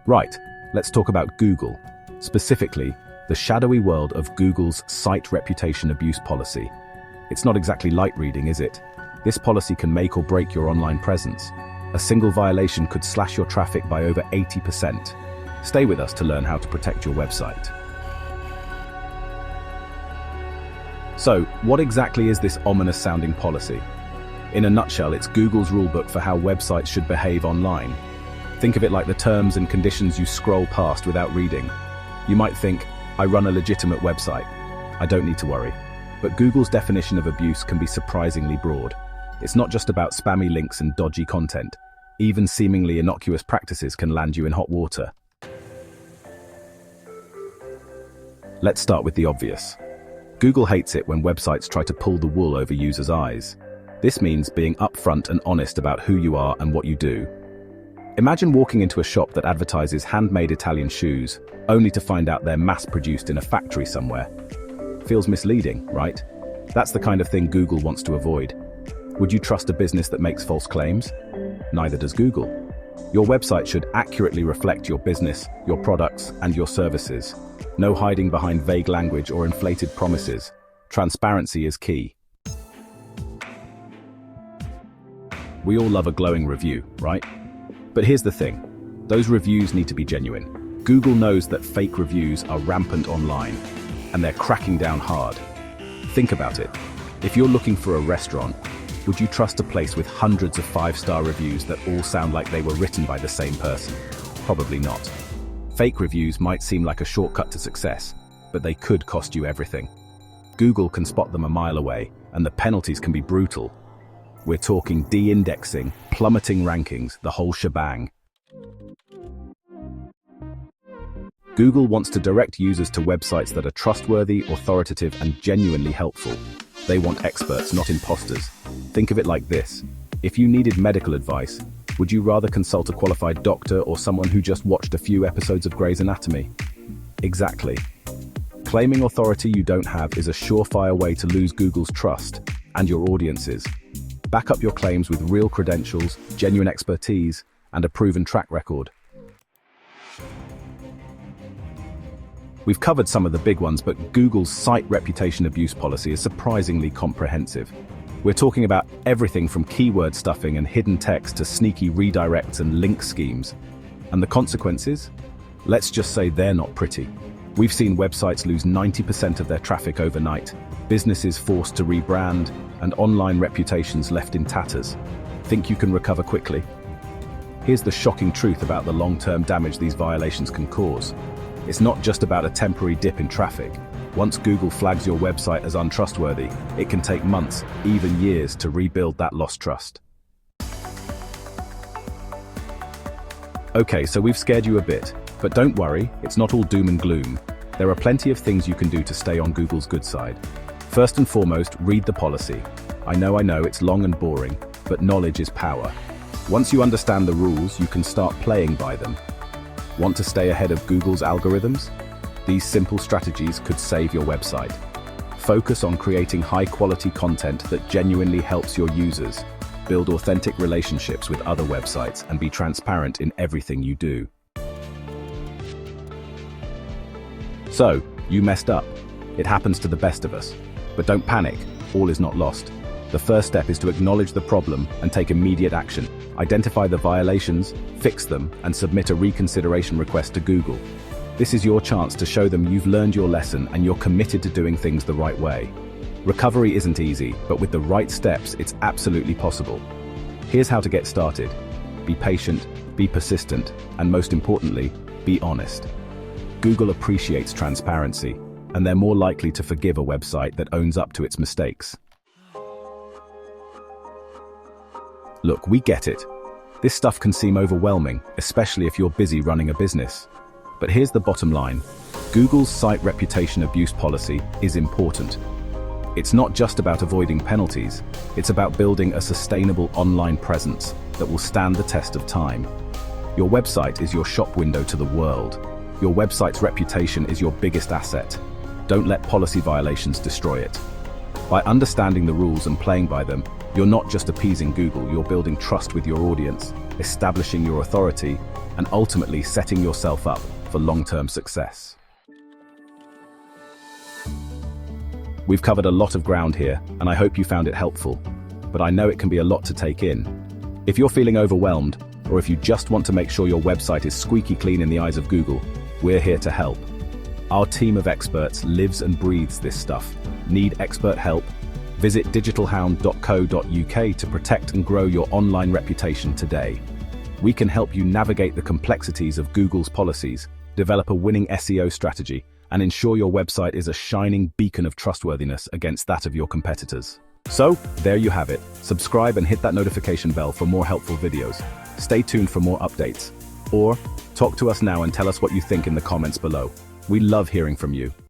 Right, let's talk about Google, specifically the shadowy world of Google's site reputation abuse policy. It's not exactly light reading, is it? This policy can make or break your online presence. A single violation could slash your traffic by over 80%. Stay with us to learn how to protect your website. So, what exactly is this ominous-sounding policy? In a nutshell, it's Google's rulebook for how websites should behave online. Think of it like the terms and conditions you scroll past without reading. You might think, I run a legitimate website. I don't need to worry. But Google's definition of abuse can be surprisingly broad. It's not just about spammy links and dodgy content. Even seemingly innocuous practices can land you in hot water. Let's start with the obvious. Google hates it when websites try to pull the wool over users' eyes. This means being upfront and honest about who you are and what you do. Imagine walking into a shop that advertises handmade Italian shoes, only to find out they're mass-produced in a factory somewhere. Feels misleading, right? That's the kind of thing Google wants to avoid. Would you trust a business that makes false claims? Neither does Google. Your website should accurately reflect your business, your products, and your services. No hiding behind vague language or inflated promises. Transparency is key. We all love a glowing review, right? But here's the thing. Those reviews need to be genuine. Google knows that fake reviews are rampant online, and they're cracking down hard. Think about it. If you're looking for a restaurant, would you trust a place with hundreds of 5-star reviews that all sound like they were written by the same person? Probably not. Fake reviews might seem like a shortcut to success, but they could cost you everything. Google can spot them a mile away, and the penalties can be brutal. We're talking de-indexing, plummeting rankings, the whole shebang. Google wants to direct users to websites that are trustworthy, authoritative, and genuinely helpful. They want experts, not imposters. Think of it like this. If you needed medical advice, would you rather consult a qualified doctor or someone who just watched a few episodes of Grey's Anatomy? Exactly. Claiming authority you don't have is a surefire way to lose Google's trust and your audience's. Back up your claims with real credentials, genuine expertise, and a proven track record. We've covered some of the big ones, but Google's site reputation abuse policy is surprisingly comprehensive. We're talking about everything from keyword stuffing and hidden text to sneaky redirects and link schemes. And the consequences? Let's just say they're not pretty. We've seen websites lose 90% of their traffic overnight, businesses forced to rebrand, and online reputations left in tatters. Think you can recover quickly? Here's the shocking truth about the long-term damage these violations can cause. It's not just about a temporary dip in traffic. Once Google flags your website as untrustworthy, it can take months, even years, to rebuild that lost trust. Okay, so we've scared you a bit, but don't worry, it's not all doom and gloom. There are plenty of things you can do to stay on Google's good side. First and foremost, read the policy. I know, it's long and boring, but knowledge is power. Once you understand the rules, you can start playing by them. Want to stay ahead of Google's algorithms? These simple strategies could save your website. Focus on creating high-quality content that genuinely helps your users. Build authentic relationships with other websites and be transparent in everything you do. So, you messed up. It happens to the best of us. But don't panic, all is not lost. The first step is to acknowledge the problem and take immediate action. Identify the violations, fix them, and submit a reconsideration request to Google. This is your chance to show them you've learned your lesson and you're committed to doing things the right way. Recovery isn't easy, but with the right steps, it's absolutely possible. Here's how to get started. Be patient, be persistent, and most importantly, be honest. Google appreciates transparency, and they're more likely to forgive a website that owns up to its mistakes. Look, we get it. This stuff can seem overwhelming, especially if you're busy running a business. But here's the bottom line. Google's site reputation abuse policy is important. It's not just about avoiding penalties, it's about building a sustainable online presence that will stand the test of time. Your website is your shop window to the world. Your website's reputation is your biggest asset. Don't let policy violations destroy it. By understanding the rules and playing by them, you're not just appeasing Google, you're building trust with your audience, establishing your authority, and ultimately setting yourself up for long-term success. We've covered a lot of ground here, and I hope you found it helpful, but I know it can be a lot to take in. If you're feeling overwhelmed, or if you just want to make sure your website is squeaky clean in the eyes of Google, we're here to help. Our team of experts lives and breathes this stuff. Need expert help? Visit digitalhound.co.uk to protect and grow your online reputation today. We can help you navigate the complexities of Google's policies, develop a winning SEO strategy, and ensure your website is a shining beacon of trustworthiness against that of your competitors. So, there you have it. Subscribe and hit that notification bell for more helpful videos. Stay tuned for more updates. Or, talk to us now and tell us what you think in the comments below. We love hearing from you.